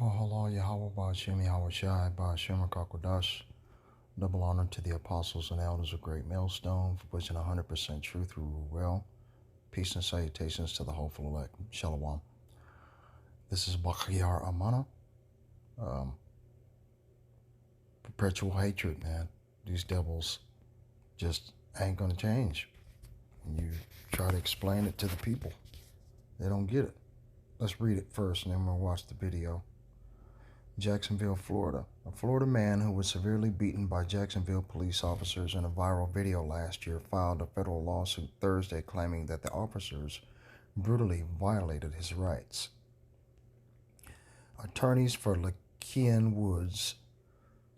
Mahala Yahweh Ba'ashem Yahweh Shai Ba'ashem Kakodash. Double honor to the apostles and elders of Great Millstone for pushing 100% truth through well. Peace and salutations to the hopeful elect. Shalom. This is Bakhiyar Amana. Perpetual hatred, man. These devils just ain't gonna change. When you try to explain it to the people, they don't get it. Let's read it first and then we'll watch the video. Jacksonville, Florida. A Florida man who was severely beaten by Jacksonville police officers in a viral video last year filed a federal lawsuit Thursday claiming that the officers brutally violated his rights. Attorneys for Lakean Woods,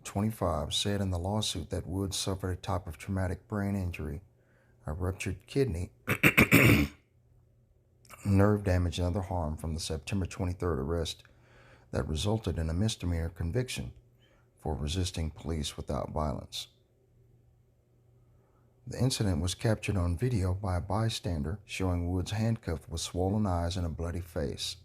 25, said in the lawsuit that Woods suffered a type of traumatic brain injury, a ruptured kidney, nerve damage, and other harm from the September 23rd arrest that resulted in a misdemeanor conviction for resisting police without violence. The incident was captured on video by a bystander showing Woods handcuffed with swollen eyes and a bloody face.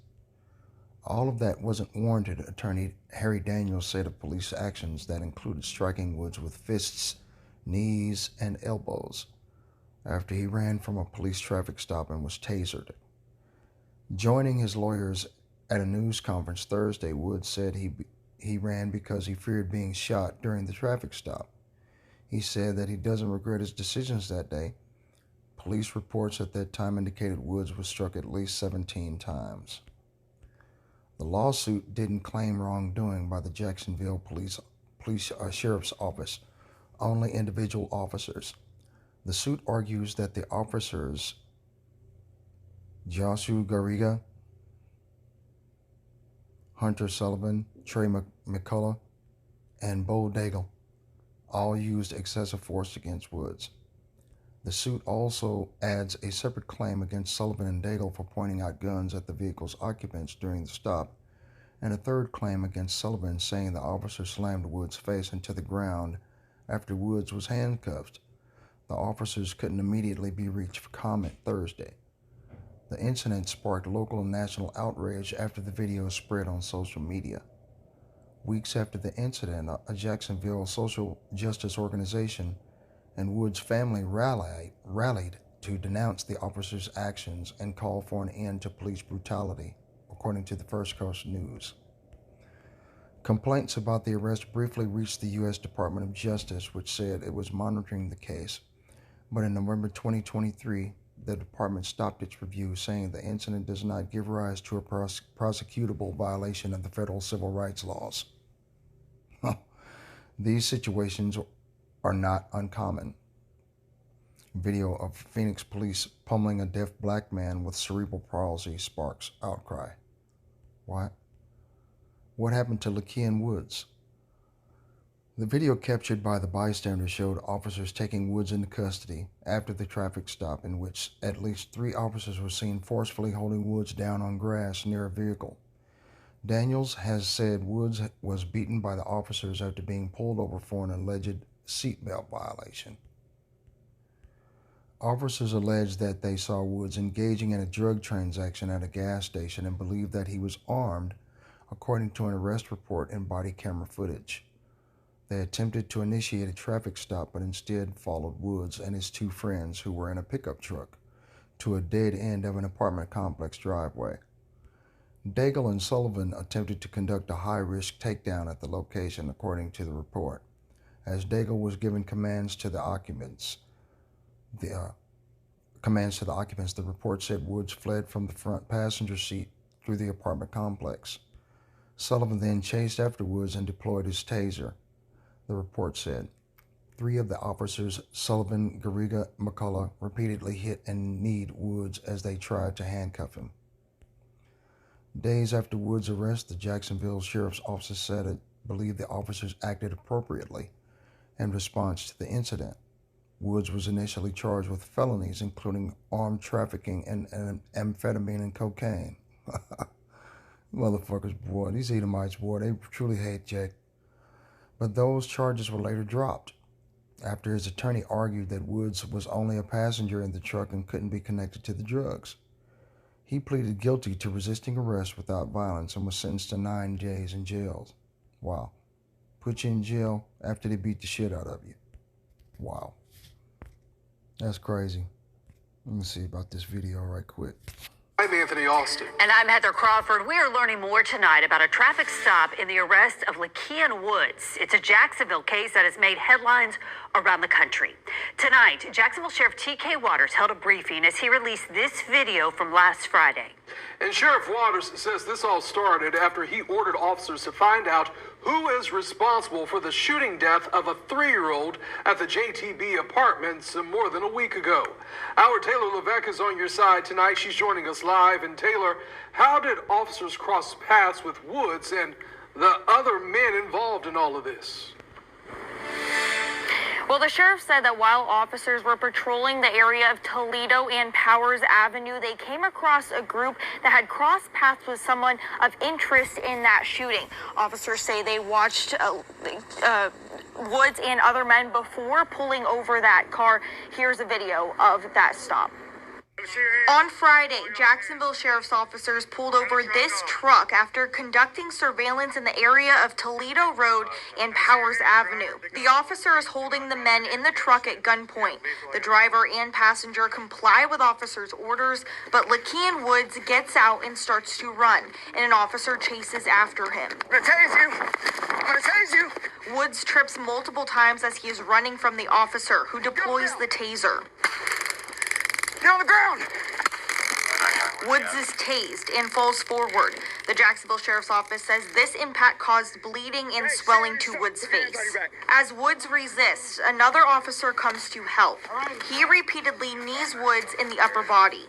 All of that wasn't warranted, attorney Harry Daniels said of police actions that included striking Woods with fists, knees, and elbows after he ran from a police traffic stop and was tasered. Joining his lawyers at a news conference Thursday, Woods said he ran because he feared being shot during the traffic stop. He said that he doesn't regret his decisions that day. Police reports at that time indicated Woods was struck at least 17 times. The lawsuit didn't claim wrongdoing by the Jacksonville Sheriff's Office, only individual officers. The suit argues that the officers, Joshua Garriga, Hunter Sullivan, Trey McCullough, and Bo Daigle all used excessive force against Woods. The suit also adds a separate claim against Sullivan and Daigle for pointing out guns at the vehicle's occupants during the stop, and a third claim against Sullivan saying the officer slammed Woods' face into the ground after Woods was handcuffed. The officers couldn't immediately be reached for comment Thursday. The incident sparked local and national outrage after the video spread on social media. Weeks after the incident, a Jacksonville social justice organization and Woods' family rallied to denounce the officers' actions and call for an end to police brutality, according to the First Coast News. Complaints about the arrest briefly reached the U.S. Department of Justice, which said it was monitoring the case, but in November 2023, the department stopped its review, saying the incident does not give rise to a prosecutable violation of the federal civil rights laws. These situations are not uncommon. Video of Phoenix police pummeling a deaf black man with cerebral palsy sparks outcry. What happened to Lakean Woods? The video captured by the bystander showed officers taking Woods into custody after the traffic stop, in which at least 3 officers were seen forcefully holding Woods down on grass near a vehicle. Daniels has said Woods was beaten by the officers after being pulled over for an alleged seatbelt violation. Officers alleged that they saw Woods engaging in a drug transaction at a gas station and believed that he was armed, according to an arrest report and body camera footage. They attempted to initiate a traffic stop, but instead followed Woods and his 2 friends, who were in a pickup truck, to a dead end of an apartment complex driveway. Daigle and Sullivan attempted to conduct a high-risk takedown at the location, according to the report. As Daigle was given commands to the occupants, the report said Woods fled from the front passenger seat through the apartment complex. Sullivan then chased after Woods and deployed his taser. The report said 3 of the officers, Sullivan, Garriga, McCullough, repeatedly hit and kneed Woods as they tried to handcuff him. Days after Woods' arrest, the Jacksonville Sheriff's Office said it believed the officers acted appropriately in response to the incident. Woods was initially charged with felonies, including armed trafficking and amphetamine and cocaine. Motherfuckers, boy, these Edomites, boy, they truly hate Jack. But those charges were later dropped after his attorney argued that Woods was only a passenger in the truck and couldn't be connected to the drugs. He pleaded guilty to resisting arrest without violence and was sentenced to 9 days in jail. Wow. Put you in jail after they beat the shit out of you. Wow. That's crazy. Let me see about this video right quick. I'm Anthony Austin. And I'm Heather Crawford. We are learning more tonight about a traffic stop in the arrest of Lakean Woods. It's a Jacksonville case that has made headlines around the country. Tonight, Jacksonville Sheriff T.K. Waters held a briefing as he released this video from last Friday. And Sheriff Waters says this all started after he ordered officers to find out who is responsible for the shooting death of a 3-year-old at the JTB apartments more than a week ago. Our Taylor Levesque is on your side tonight. She's joining us live. And Taylor, how did officers cross paths with Woods and the other men involved in all of this? Well, the sheriff said that while officers were patrolling the area of Toledo and Powers Avenue, they came across a group that had crossed paths with someone of interest in that shooting. Officers say they watched Woods and other men before pulling over that car. Here's a video of that stop. On Friday, Jacksonville Sheriff's officers pulled over this truck after conducting surveillance in the area of Toledo Road and Powers Avenue. The officer is holding the men in the truck at gunpoint. The driver and passenger comply with officers' orders, but Lakean Woods gets out and starts to run, and an officer chases after him. I'm gonna tase you. I'm gonna tase you. Woods trips multiple times as he is running from the officer, who deploys the taser. Get on the ground. Woods is tased and falls forward. The Jacksonville Sheriff's Office says this impact caused bleeding and swelling to Woods' face. As Woods resists, another officer comes to help. He repeatedly knees Woods in the upper body.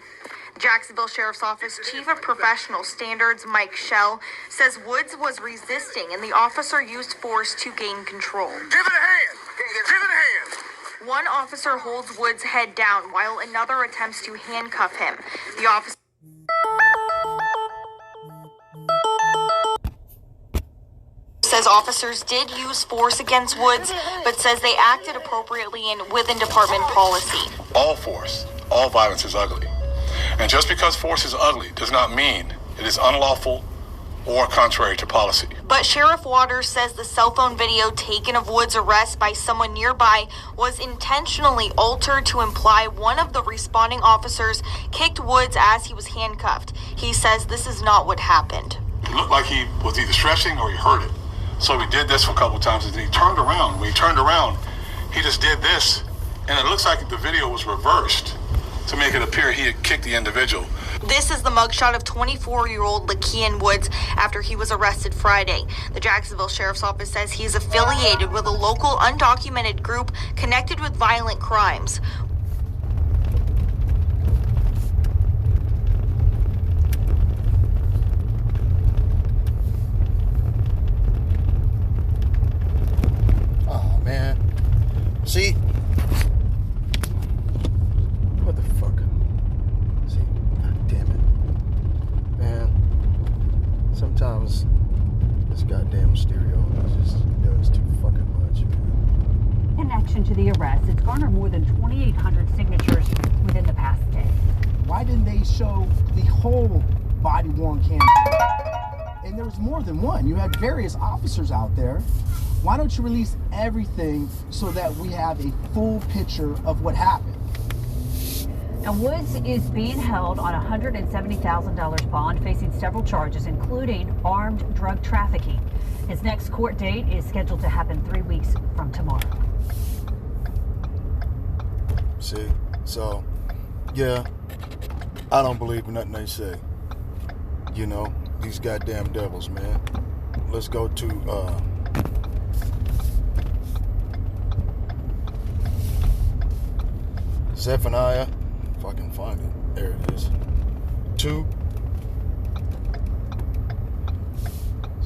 Jacksonville Sheriff's Office Chief of Professional Standards, Mike Schell, says Woods was resisting and the officer used force to gain control. Give it a hand. Give it a hand. One officer holds Woods' head down while another attempts to handcuff him. The officer says officers did use force against Woods, but says they acted appropriately and within department policy. All force, all violence is ugly. And just because force is ugly does not mean it is unlawful or contrary to policy. But Sheriff Waters says the cell phone video taken of Woods' arrest by someone nearby was intentionally altered to imply one of the responding officers kicked Woods as he was handcuffed. He says this is not what happened. It looked like he was either stretching or he heard it. So we did this for a couple of times and then he turned around. When he turned around, he just did this. And it looks like the video was reversed to make it appear he had kicked the individual. This is the mugshot of 24-year-old Lakean Woods after he was arrested Friday. The Jacksonville Sheriff's Office says he is affiliated with a local undocumented group connected with violent crimes. Oh, man. See? What the fuck? See? God damn it. Man, sometimes this goddamn stereo just does too fucking much, man. In connection to the arrest, it's garnered more than 2,800 signatures within the past day. Why didn't they show the whole body-worn camera? And there was more than one. You had various officers out there. Why don't you release everything so that we have a full picture of what happened? Now, Woods is being held on a $170,000 bond, facing several charges, including armed drug trafficking. His next court date is scheduled to happen 3 weeks from tomorrow. See? So, yeah, I don't believe in nothing they say. You know, these goddamn devils, man. Let's go to, Zephaniah, if I can find it. There it is. 2.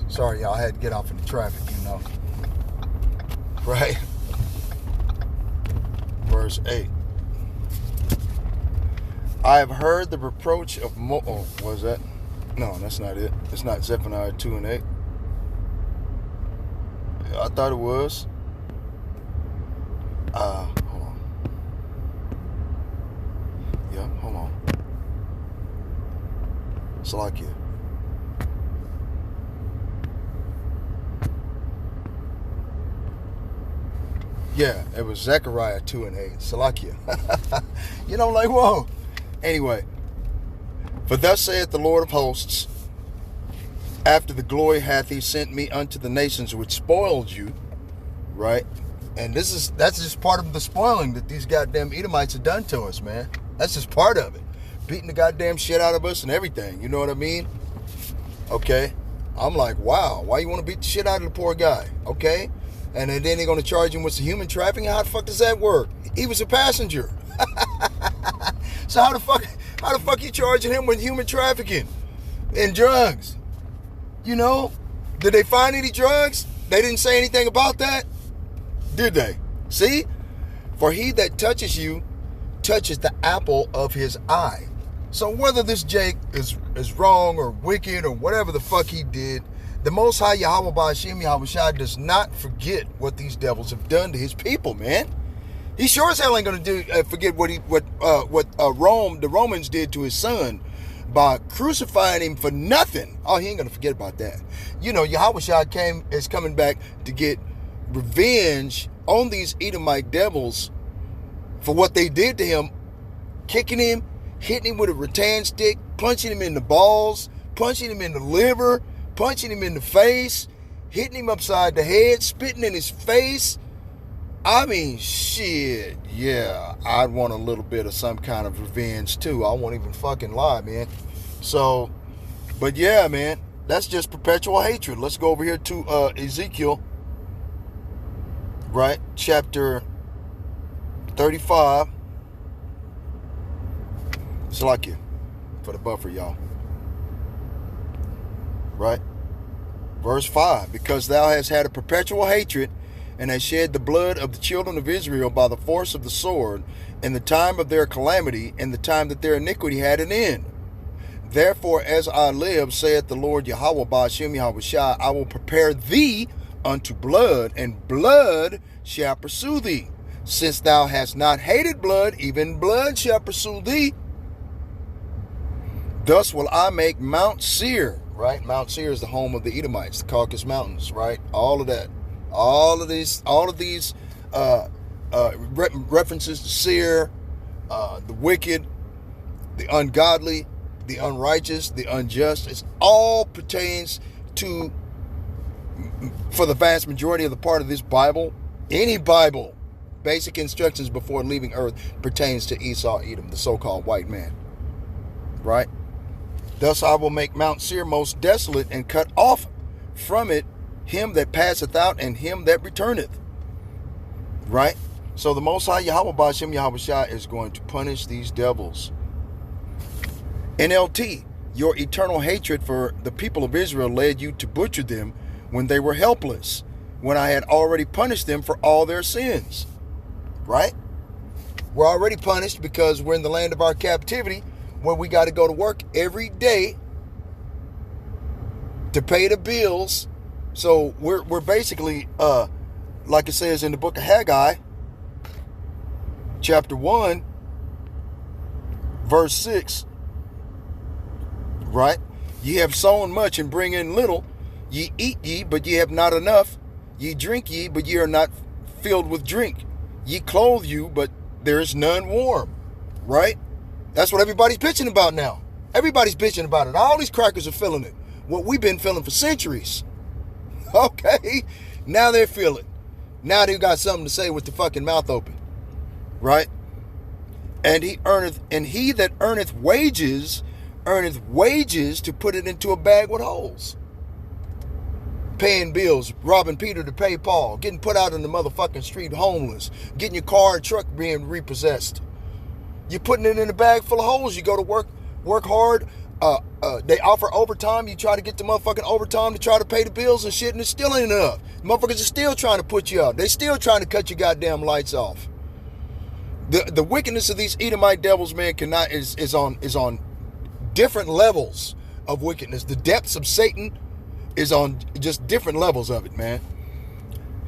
Sorry, y'all, I had to get off in the traffic, you know. Right? Verse 8. I have heard the reproach of oh, was that? No, that's not it. It's not Zephaniah 2 and 8. I thought it was. Hold on. Yeah, hold on. Salakia. Yeah, it was Zechariah 2 and 8. Salakia. You know, like, whoa. Anyway. For thus saith the Lord of hosts, after the glory hath he sent me unto the nations which spoiled you. Right? And that's just part of the spoiling that these goddamn Edomites have done to us, man. That's just part of it. Beating the goddamn shit out of us and everything. You know what I mean? Okay. I'm like, wow, why you want to beat the shit out of the poor guy? Okay. And then they're going to charge him with some human trafficking? How the fuck does that work? He was a passenger. So how the fuck you charging him with human trafficking and drugs? You know? Did they find any drugs? They didn't say anything about that? Did they? See? For he that touches you touches the apple of his eye. So whether this Jake is wrong or wicked or whatever the fuck he did, the Most High Yahweh Ba'ashem Yahweh Shai does not forget what these devils have done to his people, man. He sure as hell ain't gonna forget what the Romans did to his son by crucifying him for nothing. Oh, he ain't gonna forget about that. You know, Yahweh Shai is coming back to get revenge on these Edomite devils for what they did to him, kicking him, hitting him with a rattan stick, punching him in the balls, punching him in the liver, punching him in the face, hitting him upside the head, spitting in his face. I mean, shit, yeah, I'd want a little bit of some kind of revenge too. I won't even fucking lie, man. So, but yeah, man, that's just perpetual hatred. Let's go over here to Ezekiel, right? Chapter 35. Salakia for the buffer, y'all. Right? Verse 5. Because thou hast had a perpetual hatred, and hast shed the blood of the children of Israel by the force of the sword, in the time of their calamity, in the time that their iniquity had an end. Therefore, as I live, saith the Lord Yahweh Ba'ashem Yahweh Shai, I will prepare thee unto blood, and blood shall pursue thee. Since thou hast not hated blood, even blood shall pursue thee. Thus will I make Mount Seir, right? Mount Seir is the home of the Edomites, the Caucasus Mountains, right? All of that. All of these references to Seir, the wicked, the ungodly, the unrighteous, the unjust. It all pertains to, for the vast majority of the part of this Bible, any Bible, basic instructions before leaving earth pertains to Esau, Edom, the so-called white man, right? Thus I will make Mount Seir most desolate, and cut off from it him that passeth out, and him that returneth. Right? So the Most High Yahweh Ba'ashem Yahweh Shai is going to punish these devils. NLT, your eternal hatred for the people of Israel led you to butcher them when they were helpless, when I had already punished them for all their sins. Right? We're already punished because we're in the land of our captivity, where we got to go to work every day to pay the bills. So we're basically, like it says in the book of Haggai, chapter 1, verse 6, right? Ye have sown much and bring in little. Ye eat ye, but ye have not enough. Ye drink ye, but ye are not filled with drink. Ye clothe you, but there is none warm. Right? That's what everybody's bitching about now. Everybody's bitching about it. All these crackers are feeling it. What we've been feeling for centuries. Okay? Now they feel it. Now they've got something to say with the fucking mouth open. Right? And he that earneth wages to put it into a bag with holes. Paying bills, robbing Peter to pay Paul, getting put out in the motherfucking street homeless, getting your car and truck being repossessed. You're putting it in a bag full of holes. You go to work hard. They offer overtime. You try to get the motherfucking overtime to try to pay the bills and shit, and it still ain't enough. Motherfuckers are still trying to put you out. They still trying to cut your goddamn lights off. The wickedness of these Edomite devils, man, is on different levels of wickedness. The depths of Satan is on just different levels of it, man.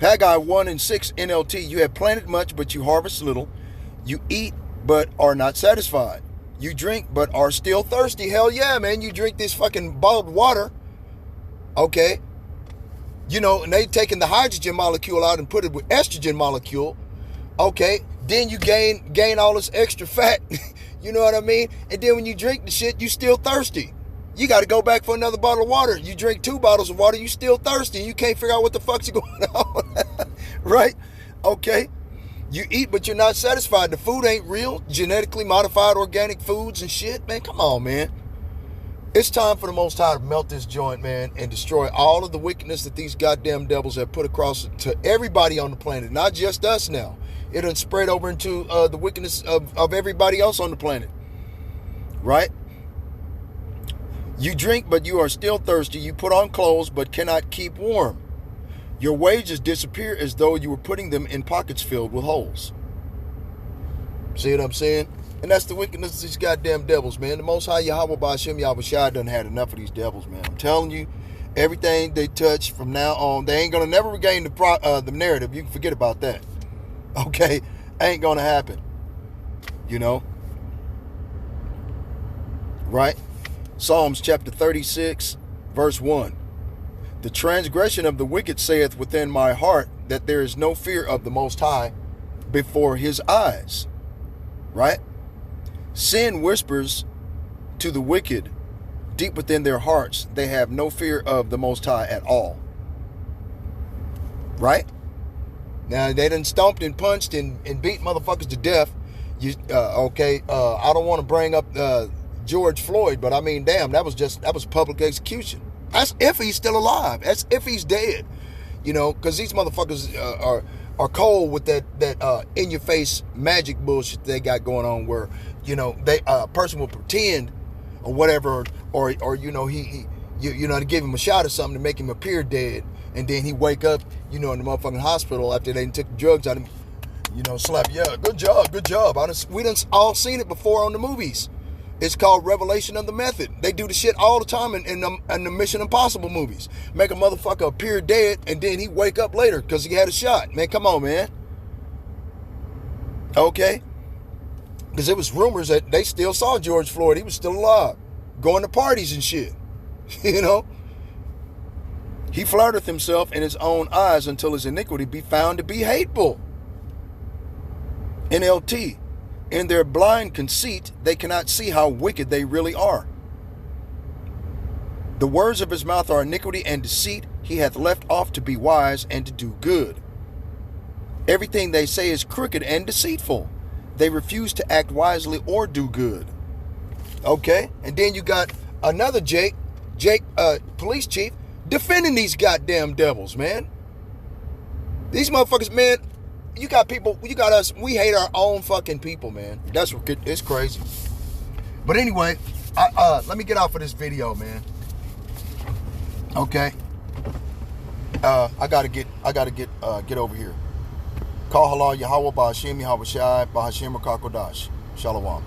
Haggai 1 and 6 NLT, you have planted much, but you harvest little. You eat, but are not satisfied. You drink but are still thirsty. Hell yeah, man. You drink this fucking bottled water. Okay. You know, and they taking the hydrogen molecule out and put it with estrogen molecule. Okay. Then you gain all this extra fat. You know what I mean? And then when you drink the shit, you still thirsty. You got to go back for another bottle of water. You drink 2 bottles of water, you still thirsty. You can't figure out what the fuck's going on. Right? Okay. You eat, but you're not satisfied. The food ain't real. Genetically modified organic foods and shit. Man, come on, man. It's time for the Most High to melt this joint, man, and destroy all of the wickedness that these goddamn devils have put across to everybody on the planet. Not just us now. It done spread over into the wickedness of everybody else on the planet. Right? You drink, but you are still thirsty. You put on clothes, but cannot keep warm. Your wages disappear as though you were putting them in pockets filled with holes. See what I'm saying? And that's the wickedness of these goddamn devils, man. The Most High Yahweh Ba'Shem Yahweh Shai done had enough of these devils, man. I'm telling you, everything they touch from now on, they ain't going to never regain the narrative. You can forget about that. Okay? Ain't going to happen. You know? Right? Psalms chapter 36, verse 1. The transgression of the wicked saith within my heart that there is no fear of the Most High before his eyes. Right? Sin whispers to the wicked deep within their hearts. They have no fear of the Most High at all. Right? Now, they done stomped and punched and beat motherfuckers to death. Okay, I don't want to bring up George Floyd, but I mean, damn, that was public execution. That's if he's still alive. That's if he's dead. You know, because these motherfuckers are cold with that in your face magic bullshit they got going on, where, you know, they a person will pretend or whatever, or you know, you know, to give him a shot or something to make him appear dead, and then he wake up, you know, in the motherfucking hospital after they took the drugs out of him, you know, slap, yeah, good job. We done all seen it before on the movies. It's called revelation of the method. They do the shit all the time in the Mission Impossible movies. Make a motherfucker appear dead and then he wake up later because he had a shot. Man, come on, man. Okay? Because it was rumors that they still saw George Floyd. He was still alive. Going to parties and shit. You know? He flattereth himself in his own eyes until his iniquity be found to be hateful. NLT. In their blind conceit, they cannot see how wicked they really are. The words of his mouth are iniquity and deceit. He hath left off to be wise and to do good. Everything they say is crooked and deceitful. They refuse to act wisely or do good. Okay? And then you got another Jake, police chief, defending these goddamn devils, man. These motherfuckers, man. You got people, you got us, we hate our own fucking people, man. That's what, it's crazy. But anyway, let me get off of this video, man. Okay. I gotta get over here. Call halal Yahweh Ba'Hashem Yahweh Shai Ba'Hashem Rakakodash. Shalom.